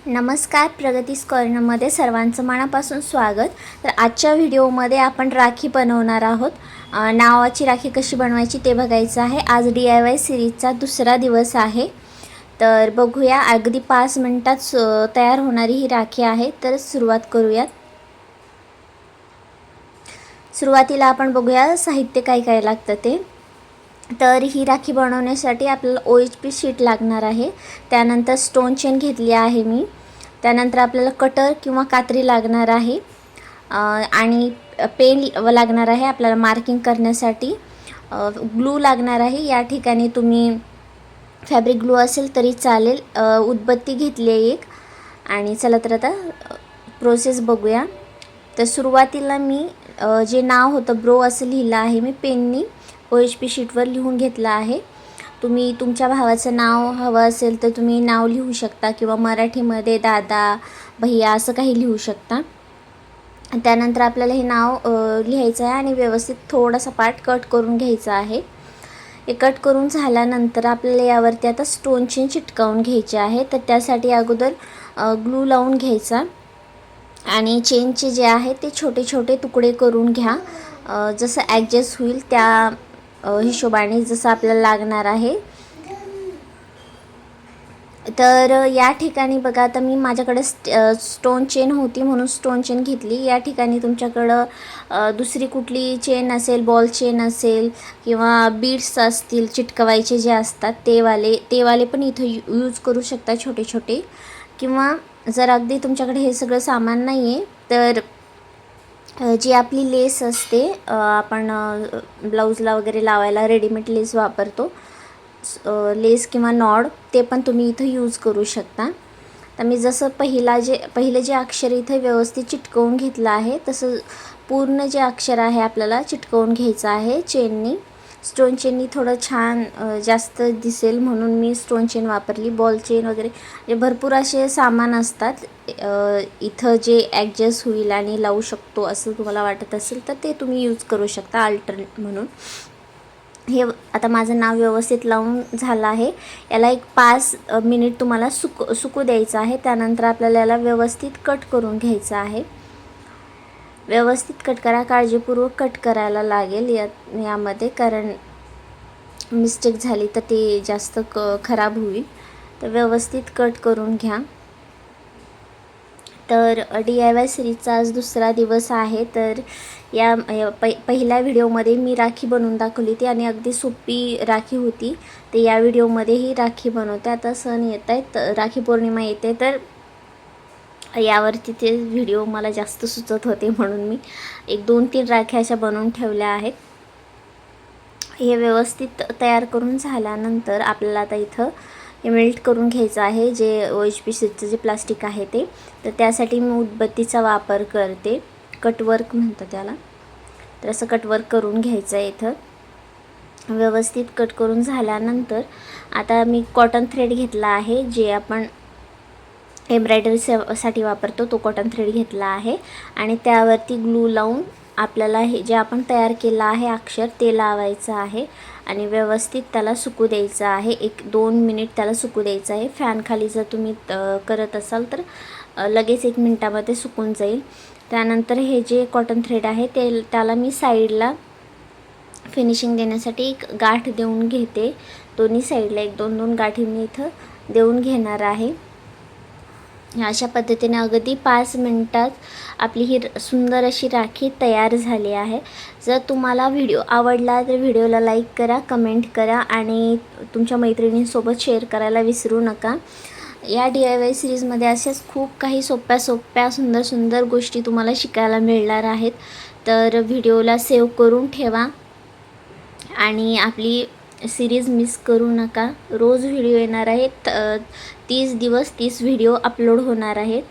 नमस्कार, प्रगतीस कॉर्नरमध्ये सर्वांचं मनापासून स्वागत. तर आजच्या व्हिडिओमध्ये आपण राखी बनवणार आहोत. नावाची राखी कशी बनवायची ते बघायचं आहे. आज DIY सिरीजचा दुसरा दिवस आहे. तर बघूया, अगदी 5 मिनिटात तयार होणारी ही राखी आहे. तर सुरुवात करूयात. सुरुवातीला आपण बघूया साहित्य काय काय लागतं ते. तर ही राखी बनवण्यासाठी आपल्याला OHP शीट लागणार आहे. त्यानंतर स्टोन चेन घेतली आहे मी. त्यानंतर आपल्याला कटर किंवा कात्री लागणार आहे आणि पेन लागणार आहे आपल्याला मार्किंग करण्यासाठी. ग्लू लागणार आहे. या ठिकाणी तुम्ही फॅब्रिक ग्लू असेल तरी चालेल. उदबत्ती घेतली आहे एक. आणि चला तर आता प्रोसेस बघूया. तर सुरुवातीला मी जे नाव होतं ब्रो असं लिहिलं आहे मी पेननी OHP शीटवर लिहून घेतलं आहे. तुम्ही तुमच्या भावाचं नाव हवं असेल तर तुम्ही नाव लिहू शकता किंवा मराठीमध्ये दादा भैया असं काही लिहू शकता. त्यानंतर आपल्याला हे नाव लिहायचं आहे आणि व्यवस्थित थोडासा पार्ट कट करून घ्यायचा आहे. हे कट करून झाल्यानंतर आपल्याला यावरती आता स्टोन चेन चिटकावून घ्यायचे आहे. तर त्यासाठी अगोदर ग्लू लावून घ्यायचा आणि चेनचे जे आहे ते छोटे छोटे तुकडे करून घ्या. जसं ॲडजस्ट होईल त्या हिशोबाने जसं आपल्याला लागणार आहे. तर या ठिकाणी बघा, आता मी माझ्याकडे स्टोन चेन होती म्हणून स्टोन चेन घेतली. या ठिकाणी तुमच्याकडं दुसरी कुठली चेन असेल, बॉल चेन असेल किंवा बीड्स असतील चिटकवायचे जे असतात तेवाले पण इथं यूज करू शकता छोटे छोटे. किंवा जर अगदी तुमच्याकडे हे सगळं सामान नाही आहे तर जी आपली लेस असते, आपण ब्लाऊजला वगैरे लावायला रेडीमेड लेस वापरतो, लेस किंवा नॉड, ते पण तुम्ही इथं यूज करू शकता. तर मी जसं पहिलं जे अक्षर इथं व्यवस्थित चिटकवून घेतलं आहे तसं पूर्ण जे अक्षर आहे आपल्याला चिटकवून घ्यायचं आहे चेननी. स्टोन चेननी थोडं छान जास्त दिसेल म्हणून मी स्टोन चेन वापरली. बॉल चेन वगैरे म्हणजे भरपूर असे सामान असतात इथं जे ॲडजस्ट होईल आणि लावू शकतो असं तुम्हाला वाटत असेल तर ते तुम्ही यूज करू शकता अल्टरनेट म्हणून. हे आता माझं नाव व्यवस्थित लावून झालं आहे. याला एक 5 मिनिट तुम्हाला सुकू द्यायचं आहे. त्यानंतर आपल्याला याला व्यवस्थित कट करून घ्यायचं आहे. व्यवस्थित कट करा, काळजीपूर्वक कट करायला लागेल यामध्ये, कारण मिस्टेक झाली तर ते जास्त खराब होईल. तर व्यवस्थित कट करून घ्या. तर DIY सिरीजचा आज दुसरा दिवस आहे. तर या पहिल्या व्हिडिओमध्ये मी राखी बनवून दाखवली होती आणि अगदी सोपी राखी होती. तर या व्हिडिओमध्ये ही राखी बनवते. आता सण येत आहेत, राखी पौर्णिमा येते, तर यावरती ते व्हिडिओ मला जास्त सुचत होते म्हणून मी 1-2-3 राख्या अशा बनवून ठेवल्या आहेत. हे व्यवस्थित तयार करून झाल्यानंतर आपल्याला आता इथं हे मेल्ट करून घ्यायचं आहे जे OHP शीटचं जे प्लास्टिक आहे ते. तर त्यासाठी मी उदबत्तीचा वापर करते. कटवर्क म्हणतात त्याला. तर असं कटवर्क करून घ्यायचं आहे इथं. व्यवस्थित कट करून झाल्यानंतर आता मी कॉटन थ्रेड घेतला आहे, जे आपण एम्ब्रॉयडरीसाठी वापरतो तो कॉटन थ्रेड घेतला आहे. आणि त्यावरती ग्लू लावून आपल्याला हे जे आपण तयार केलं आहे अक्षर ते लावायचं आहे आणि व्यवस्थित त्याला सुकू द्यायचं आहे. 1-2 मिनिट त्याला सुकू द्यायचं आहे. फॅनखाली जर तुम्ही करत असाल तर लगेच 1 मिनिटामध्ये सुकून जाईल. त्यानंतर हे जे कॉटन थ्रेड आहे त्याला मी साईडला फिनिशिंग देण्यासाठी एक गाठ देऊन घेते. दोन्ही साईडला 1-2 गाठी मी इथं देऊन घेणार आहे. अशा पद्धतीने अगदी 5 मिनिटात आपली ही सुंदर अशी राखी तयार झाली आहे. जर तुम्हाला व्हिडिओ आवडला तर व्हिडिओला लाईक करा, कमेंट करा आणि तुमच्या मैत्रिणींसोबत शेअर करायला विसरू नका. या DIY सिरीजमध्ये अशाच खूप काही सोप्या सुंदर गोष्टी तुम्हाला शिकायला मिळणार आहेत. तर व्हिडिओला सेव्ह करून ठेवा आणि आपली सिरीज मिस करू नका. रोज व्हिडिओ येणार आहेत. 30 दिवस 30 व्हिडिओ अपलोड होणार आहेत.